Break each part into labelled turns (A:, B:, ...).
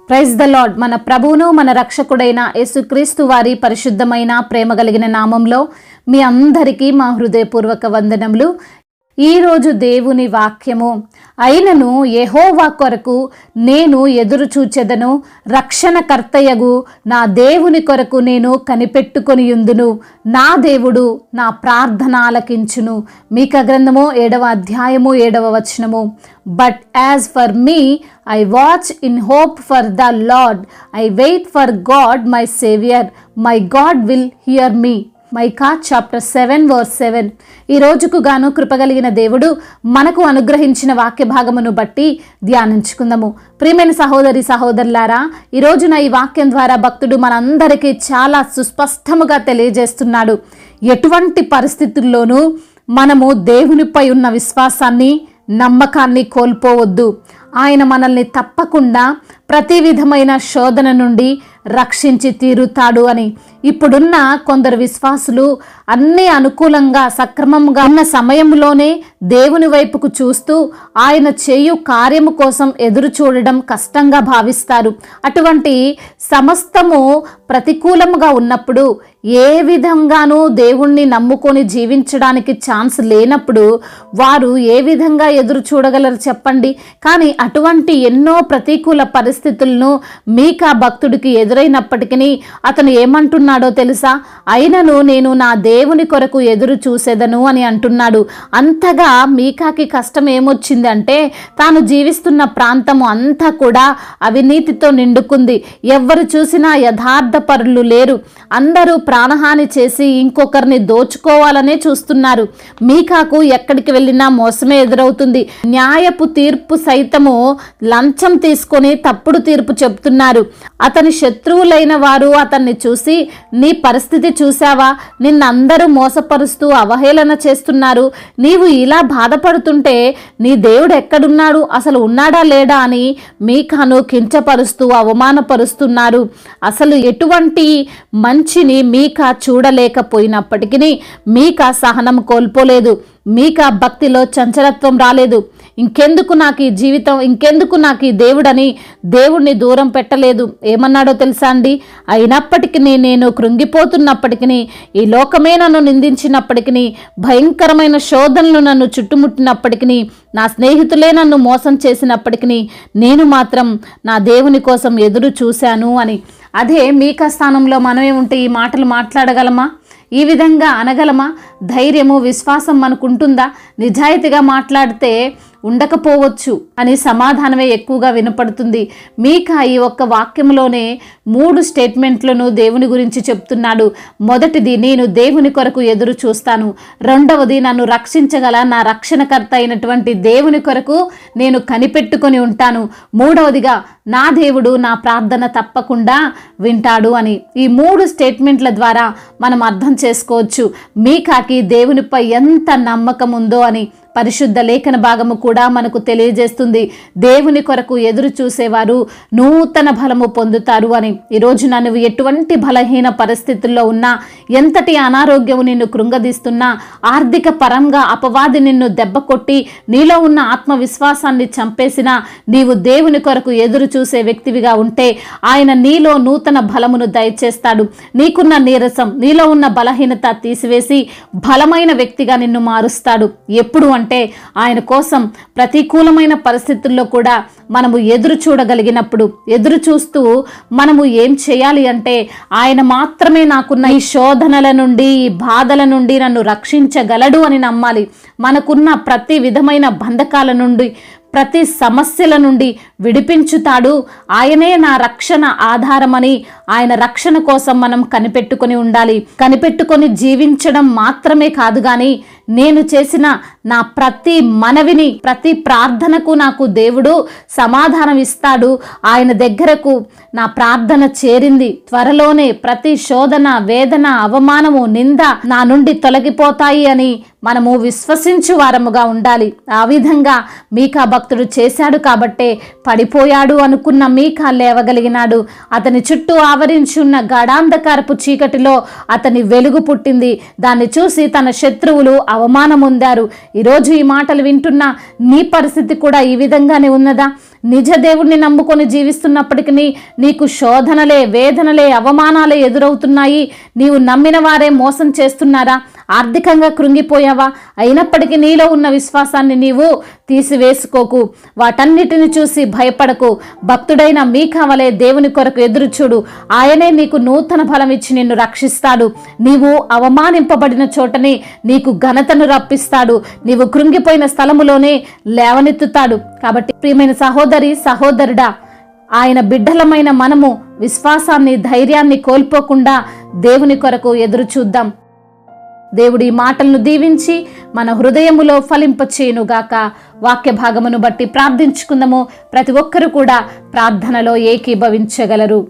A: Praise the lord. మన ప్రభువును మన రక్షకుడైన యేసుక్రీస్తు వారి పరిశుద్ధమైన ప్రేమ కలిగిన నామంలో మీ అందరికీ మా హృదయపూర్వక వందనములు. ఈరోజు దేవుని వాక్యము, అయినను యెహోవా కొరకు నేను ఎదురు చూచెదను, రక్షణకర్తయగు నా దేవుని కొరకు నేను కనిపెట్టుకొని యుందును, నా దేవుడు నా ప్రార్థన ఆలకించును. మీకా గ్రంథము 7వ అధ్యాయము 7వ వచనము. But as for me I watch in hope for the Lord. I wait for God my Savior. My God will hear me. Mica chapter 7 verse 7. ఈ రోజుకు గాను కృపగలిగిన దేవుడు మనకు అనుగ్రహించిన వాక్య భాగమును బట్టి ధ్యానించుకుందాము. ప్రియమైన సహోదరి సహోదరులారా, ఈ రోజున ఈ వాక్యం ద్వారా భక్తుడు మనందరికీ చాలా సుస్పష్టముగా తెలియజేస్తున్నాడు. ఎటువంటి పరిస్థితుల్లోనూ మనము దేవునిపై ఉన్న విశ్వాసాన్ని, నమ్మకాన్ని కోల్పోవద్దు. ఆయన మనల్ని తప్పకుండా ప్రతి విధమైన శోధన నుండి రక్షించి తీరుతాడు అని. ఇప్పుడున్న కొందరు విశ్వాసులు అన్నీ అనుకూలంగా సక్రమంగా ఉన్న సమయంలోనే దేవుని వైపుకు చూస్తూ ఆయన చేయు కార్యము కోసం ఎదురు చూడడం కష్టంగా భావిస్తారు. అటువంటి సమస్తము ప్రతికూలముగా ఉన్నప్పుడు, ఏ విధంగానూ దేవుణ్ణి నమ్ముకొని జీవించడానికి ఛాన్స్ లేనప్పుడు వారు ఏ విధంగా ఎదురు చూడగలరు చెప్పండి. కానీ అటువంటి ఎన్నో ప్రతికూల పరిస్థితులను మీకా భక్తుడికి ఎదురైనప్పటికీ అతను ఏమంటున్నాడో తెలుసా? అయినను నేను నా దేవుని కొరకు ఎదురు చూసేదను అని అంటున్నాడు. అంతగా మీకాకి కష్టం ఏమొచ్చిందంటే, తాను జీవిస్తున్న ప్రాంతము అంతా కూడా అవినీతితో నిండుకుంది. ఎవ్వరు చూసినా యథార్థ పరులు లేరు. అందరూ ప్రాణహాని చేసి ఇంకొకరిని దోచుకోవాలనే చూస్తున్నారు. మీకాకు ఎక్కడికి వెళ్ళినా మోసమే ఎదురవుతుంది. న్యాయపు తీర్పు సైతము లంచం తీసుకొని తప్పుడు తీర్పు చెప్తున్నారు. అతని శత్రువులైన వారు అతన్ని చూసి, నీ పరిస్థితి చూసావా, నిన్నందరూ మోసపరుస్తూ అవహేళన చేస్తున్నారు, నీవు ఇలా బాధపడుతుంటే నీ దేవుడు ఎక్కడున్నాడు, అసలు ఉన్నాడా లేడా అని మీకాను కించపరుస్తూ అవమానపరుస్తున్నారు. అసలు ఎటువంటి మంచిని మీకా చూడలేకపోయినప్పటికీ మీకా సహనం కోల్పోలేదు. మీకా భక్తిలో చంచలత్వం రాలేదు. ఇంకెందుకు నాకు ఈ జీవితం, ఇంకెందుకు నాకు ఈ దేవుడని దేవుణ్ణి దూరం పెట్టలేదు. ఏమన్నాడో తెలుసా అండి? అయినప్పటికీ నేను కృంగిపోతున్నప్పటికీ, ఈ లోకమే నన్ను నిందించినప్పటికీ, భయంకరమైన శోధనలు నన్ను చుట్టుముట్టినప్పటికీ, నా స్నేహితులే నన్ను మోసం చేసినప్పటికీ నేను మాత్రం నా దేవుని కోసం ఎదురు చూశాను అని. అదే మీకా స్థానంలో మనమే ఉంటే ఈ మాటలు మాట్లాడగలమా? ఈ విధంగా అనగలమా? ధైర్యము, విశ్వాసం మనకుంటుందా? నిజాయితీగా మాట్లాడితే ఉండకపోవచ్చు అని సమాధానమే ఎక్కువగా వినపడుతుంది. మీకా ఈ ఒక్క వాక్యంలోనే 3 స్టేట్మెంట్లను దేవుని గురించి చెప్తున్నాడు. మొదటిది, నేను దేవుని కొరకు ఎదురు చూస్తాను. రెండవది, నన్ను రక్షించగల నా రక్షణకర్త అయినటువంటి దేవుని కొరకు నేను కనిపెట్టుకొని ఉంటాను. మూడవదిగా, నా దేవుడు నా ప్రార్థన తప్పకుండా వింటాడు అని. ఈ 3 స్టేట్మెంట్ల ద్వారా మనం అర్థం చేసుకోవచ్చు మీకాకి దేవునిపై ఎంత నమ్మకం ఉందో అని. పరిశుద్ధ లేఖన భాగము కూడా మనకు తెలియజేస్తుంది, దేవుని కొరకు ఎదురు చూసేవారు నూతన బలము పొందుతారు అని. ఈరోజు నువ్వు ఎటువంటి బలహీన పరిస్థితుల్లో ఉన్నా, ఎంతటి అనారోగ్యము నిన్ను కృంగదీస్తున్నా, ఆర్థిక పరంగా అపవాది నిన్ను దెబ్బ కొట్టి నీలో ఉన్న ఆత్మవిశ్వాసాన్ని చంపేసినా, నీవు దేవుని కొరకు ఎదురు చూసే వ్యక్తివిగా ఉంటే ఆయన నీలో నూతన బలమును దయచేస్తాడు. నీకున్న నీరసం, నీలో ఉన్న బలహీనత తీసివేసి బలమైన వ్యక్తిగా నిన్ను మారుస్తాడు. ఎప్పుడు అంటే ఆయన కోసం ప్రతికూలమైన పరిస్థితుల్లో కూడా మనము ఎదురు చూడగలిగినప్పుడు. ఎదురు చూస్తూ మనము ఏం చేయాలి అంటే, ఆయన మాత్రమే నాకున్న ఈ శోధనల నుండి, ఈ బాధల నుండి నన్ను రక్షించగలడు అని నమ్మాలి. మనకున్న ప్రతి విధమైన బంధకాల నుండి, ప్రతి సమస్యల నుండి విడిపించుతాడు. ఆయనే నా రక్షణ ఆధారమని ఆయన రక్షణ కోసం మనం కనిపెట్టుకొని ఉండాలి. కనిపెట్టుకొని జీవించడం మాత్రమే కాదు, కానీ నేను చేసిన నా ప్రతి మనవిని, ప్రతి ప్రార్థనకు నాకు దేవుడు సమాధానం ఇస్తాడు. ఆయన దగ్గరకు నా ప్రార్థన చేరింది, త్వరలోనే ప్రతి శోధన, వేదన, అవమానము, నింద నా నుండి తొలగిపోతాయి అని మనము విశ్వసించు వారముగా ఉండాలి. ఆ విధంగా మీకా భక్తుడు చేశాడు కాబట్టే పడిపోయాడు అనుకున్న మీకా లేవగలిగినాడు. అతని చుట్టూ ఆవరించి ఉన్న గాఢాంధకారపు చీకటిలో అతని వెలుగు పుట్టింది. దాన్ని చూసి తన శత్రువులు అవమానం పొందారు. ఈరోజు ఈ మాటలు వింటున్న నీ పరిస్థితి కూడా ఈ విధంగానే ఉన్నదా? నిజ దేవుణ్ణి నమ్ముకొని జీవిస్తున్నప్పటికీ నీకు శోధనలే, వేదనలే, అవమానాలే ఎదురవుతున్నాయి. నీవు నమ్మిన వారే మోసం చేస్తున్నారా? ఆర్థికంగా కృంగిపోయావా? అయినప్పటికీ నీలో ఉన్న విశ్వాసాన్ని నీవు తీసివేసుకోకు. వాటన్నిటిని చూసి భయపడకు. భక్తుడైన మీకా వలె దేవుని కొరకు ఎదురుచూడు. ఆయనే నీకు నూతన బలం ఇచ్చి నిన్ను రక్షిస్తాడు. నీవు అవమానింపబడిన చోటని నీకు ఘనతను రప్పిస్తాడు. నీవు కృంగిపోయిన స్థలములోనే లేవనెత్తుతాడు. కాబట్టి ప్రియమైన సహోదరి, సహోదరుడా, ఆయన బిడ్డలమైన మనము విశ్వాసాన్ని, ధైర్యాన్ని కోల్పోకుండా దేవుని కొరకు ఎదురు చూద్దాం. దేవుడి మాటలను దీవించి మన హృదయములో ఫలింపచేయునుగాక. వాక్య భాగమును బట్టి ప్రార్థించుకుందాము. ప్రతి ఒక్కరూ కూడా ప్రార్థనలో ఏకీభవించగలరు.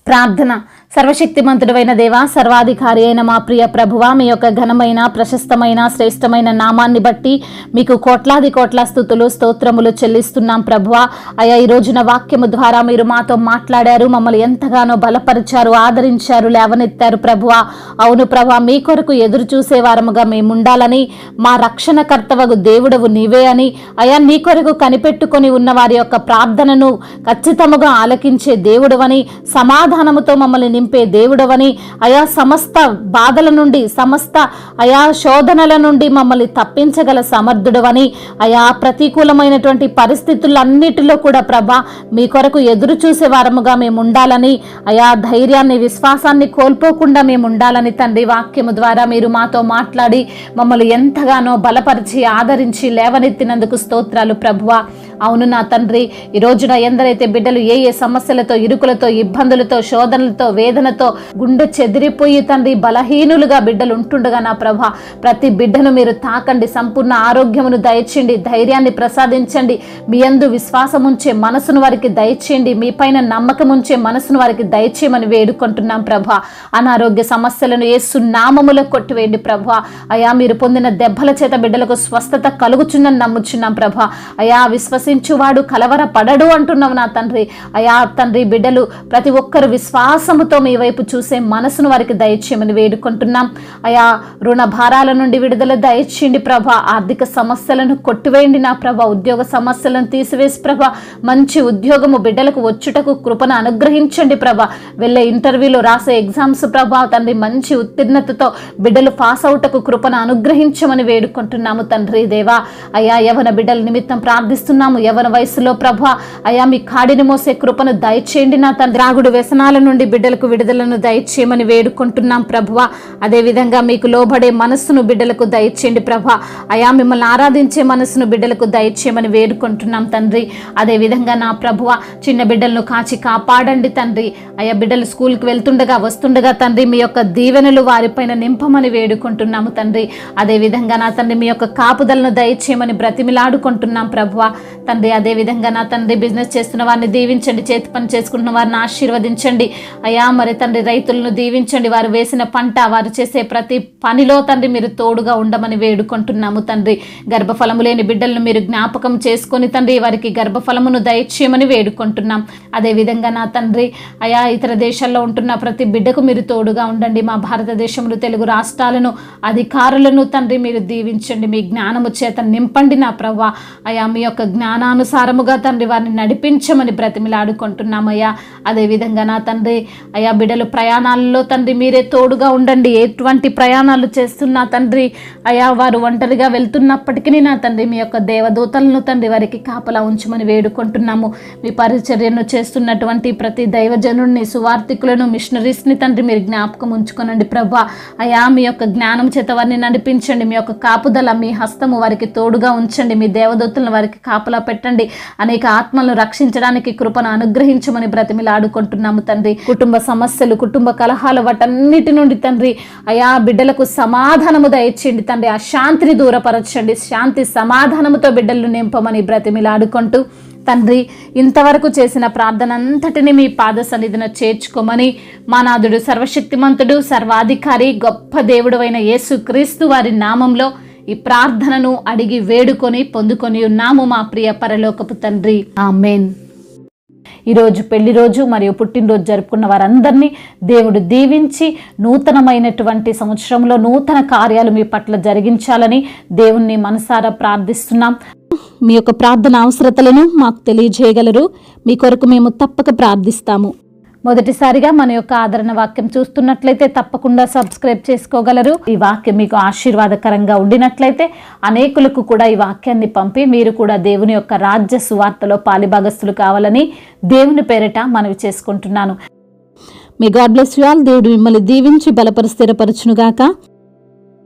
A: ప్రార్థన. సర్వశక్తిమంతుడైన దేవా, సర్వాధికారి అయిన మా ప్రియ ప్రభువా, మీ యొక్క ఘనమైన, ప్రశస్తమైన, శ్రేష్టమైన నామాన్ని బట్టి మీకు కోట్లాది కోట్ల స్తుతులు, స్తోత్రములు చెల్లిస్తున్నాం ప్రభువా. అయ్యా, ఈ రోజున వాక్యము ద్వారా మీరు మాతో మాట్లాడారు, మమ్మల్ని ఎంతగానో బలపరిచారు, ఆదరించారు, లేవనెత్తారు ప్రభువా. అవును ప్రభువా, మీ కొరకు ఎదురు చూసే వారముగా మేము ఉండాలని, మా రక్షణకర్తవగు దేవుడవు నీవే అని, అయ్యా నీ కొరకు కనిపెట్టుకొని ఉన్న వారి యొక్క ప్రార్థనను ఖచ్చితముగా ఆలకించే దేవుడవని, సమాధానముతో మమ్మల్ని నింపే దేవుడవని, అయా సమస్త బాధల నుండి, సమస్త అయా శోధనల నుండి మమ్మల్ని తప్పించగల సమర్థుడవని, అయా ప్రతికూలమైనటువంటి పరిస్థితులన్నిటిలో కూడా ప్రభా మీ కొరకు ఎదురు చూసే వారముగా మేము ఉండాలని, అయా ధైర్యాన్ని, విశ్వాసాన్ని కోల్పోకుండా మేము ఉండాలని తండ్రి వాక్యము ద్వారా మీరు మాతో మాట్లాడి మమ్మల్ని ఎంతగానో బలపరిచి, ఆదరించి, లేవనెత్తినందుకు స్తోత్రాలు ప్రభువా. అవును నా తండ్రి, ఈ రోజున ఎందరైతే బిడ్డలు ఏ సమస్యలతో, ఇరుకులతో, ఇబ్బందులతో, శోధనలతో, వేదనతో గుండె చెదిరిపోయి తండ్రి బలహీనులుగా బిడ్డలు ఉంటుండగా నా ప్రభా, ప్రతి బిడ్డను మీరు తాకండి, సంపూర్ణ ఆరోగ్యమును దయచేయండి, ధైర్యాన్ని ప్రసాదించండి, మీ యందు విశ్వాసం ఉంచే మనసును వారికి దయచేయండి, మీ పైన నమ్మకం ఉంచే మనసును వారికి దయచేయమని వేడుకుంటున్నాం ప్రభా. అనారోగ్య సమస్యలను యేసు నామములో కొట్టివేయండి ప్రభా. అయా మీరు పొందిన దెబ్బల చేత బిడ్డలకు స్వస్థత కలుగుచుందని నమ్ముచున్నాం ప్రభా. అయా విశ్వసించువాడు కలవర పడడు అంటున్నావు నా తండ్రి. అయా తండ్రి, బిడ్డలు ప్రతి ఒక్కరు విశ్వాసముతో మీ వైపు చూసే మనసును వారికి దయచేయమని వేడుకుంటున్నాం. అయా రుణ భారాల నుండి విడుదల దయచేయండి ప్రభా. ఆర్థిక సమస్యలను కొట్టివేయండి నా ప్రభా. ఉద్యోగ సమస్యలను తీసివేసి ప్రభా, మంచి ఉద్యోగము బిడ్డలకు వచ్చుటకు కృపను అనుగ్రహించండి ప్రభా. వెళ్ళే ఇంటర్వ్యూలు, రాసే ఎగ్జామ్స్ ప్రభా తండ్రి మంచి ఉత్తీర్ణతతో బిడ్డలు పాస్ అవుటకు కృపను అనుగ్రహించమని వేడుకుంటున్నాము తండ్రి దేవా. అయా యవన బిడ్డల నిమిత్తం ప్రార్థిస్తున్నాము. యవన వయసులో ప్రభా అయా మీ కాడిని మోసే కృపను దయచేయండి నా తండ్రి. రాగుడు వ్యసనాల నుండి బిడ్డలకు విడుదలను దయచేయమని వేడుకుంటున్నాం ప్రభువా. అదేవిధంగా మీకు లోబడే మనస్సును బిడ్డలకు దయచేయండి ప్రభా. అయా మిమ్మల్ని ఆరాధించే మనస్సును బిడ్డలకు దయచేయమని వేడుకుంటున్నాం తండ్రి. అదేవిధంగా నా ప్రభువా, చిన్న బిడ్డలను కాచి కాపాడండి తండ్రి. అయా బిడ్డలు స్కూల్కి వెళ్తుండగా, వస్తుండగా తండ్రి మీ యొక్క దీవెనలు వారిపైన నింపమని వేడుకుంటున్నాము తండ్రి. అదేవిధంగా నా తండ్రి మీ యొక్క కాపుదలను దయచేయమని బ్రతిమిలాడుకుంటున్నాం ప్రభువా తండ్రి. అదేవిధంగా నా తండ్రి బిజినెస్ చేస్తున్న వారిని దీవించండి, చేతి పని చేసుకుంటున్న వారిని ఆశీర్వదించండి అయా. మరి తండ్రి రైతులను దీవించండి, వారు వేసిన పంట, వారు చేసే ప్రతి పనిలో తండ్రి మీరు తోడుగా ఉండమని వేడుకుంటున్నాము తండ్రి. గర్భఫలము లేని బిడ్డలను మీరు జ్ఞాపకం చేసుకొని తండ్రి వారికి గర్భఫలమును దయచేయమని వేడుకుంటున్నాం. అదేవిధంగా నా తండ్రి అయా ఇతర దేశాల్లో ఉంటున్న ప్రతి బిడ్డకు మీరు తోడుగా ఉండండి. మా భారతదేశంలో తెలుగు రాష్ట్రాలను, అధికారులను తండ్రి మీరు దీవించండి, మీ జ్ఞానము చేత నింపండి నా ప్రభా. అయా మీ యొక్క జ్ఞానానుసారముగా తండ్రి వారిని నడిపించమని బ్రతిమిలాడుకుంటున్నామయ్యా. అదేవిధంగా నా తండ్రి అయా బిడ్డలు ప్రయాణాలలో తండ్రి మీరే తోడుగా ఉండండి. ఎటువంటి ప్రయాణాలు చేస్తున్నా తండ్రి అయా వారు ఒంటరిగా వెళ్తున్నప్పటికీ నా తండ్రి మీ యొక్క దేవదూతలను తండ్రి వారికి కాపలా ఉంచమని వేడుకుంటున్నాము. మీ పరిచర్యను చేస్తున్నటువంటి ప్రతి దైవజనుడిని, సువార్థికులను, మిషనరీస్ని తండ్రి మీరు జ్ఞాపకం ఉంచుకోనండి ప్రభా. అయా మీ యొక్క జ్ఞానం చేత వారిని నడిపించండి, మీ యొక్క కాపుదల, మీ హస్తము వారికి తోడుగా ఉంచండి, మీ దేవదూతలను వారికి కాపలా పెట్టండి. అనేక ఆత్మలను రక్షించడానికి కృపను అనుగ్రహించమని బ్రతిమిలాడుకుంటున్నాము తండ్రి. కుటుంబ సమస్యలు, కుటుంబ కలహాలు, వాటన్నిటి నుండి తండ్రి అయా బిడ్డలకు సమాధానము దయచేయండి తండ్రి. అశాంతిని దూరపరచండి, శాంతి సమాధానముతో బిడ్డలను నింపమని బ్రతిమిలాడుకుంటూ తండ్రి ఇంతవరకు చేసిన ప్రార్థన అంతటిని మీ పాద సన్నిధిన చేర్చుకోమని మా నాథుడు, సర్వశక్తిమంతుడు, సర్వాధికారి, గొప్ప దేవుడు అయిన యేసుక్రీస్తు వారి నామంలో ఈ ప్రార్థనను అడిగి వేడుకొని పొందుకొని ఉన్నాము మా ప్రియ పరలోకపు తండ్రి. ఆమేన్. ఈరోజు పెళ్లి రోజు మరియు పుట్టినరోజు జరుపుకున్న వారందరినీ దేవుడు దీవించి నూతనమైనటువంటి సంవత్సరంలో నూతన కార్యాలు మీ పట్ల జరిగించాలని దేవుణ్ణి మనసారా ప్రార్థిస్తున్నాం. మీ యొక్క ప్రార్థన అవసరతలను మాకు తెలియజేయగలరు. మీ కొరకు మేము తప్పక ప్రార్థిస్తాము. మొదటిసారిగా మన యొక్క ఆదరణ వాక్యం చూస్తున్నట్లయితే తప్పకుండా సబ్స్క్రైబ్ చేసుకోగలరు. ఈ వాక్యం మీకు ఆశీర్వాదకరంగా ఉండినట్లయితే అనేకులకు కూడా ఈ వాక్యాన్ని పంపి మీరు కూడా దేవుని యొక్క రాజ్య సువార్తలో పాలిభాగస్తులు కావాలని దేవుని పేరిట మనవి చేసుకుంటున్నాను. మీ గాడ్ బ్లెస్ యు ఆల్. దేవుడు మిమ్మల్ని దీవించి బలపరి స్థిరపరచునుగాక.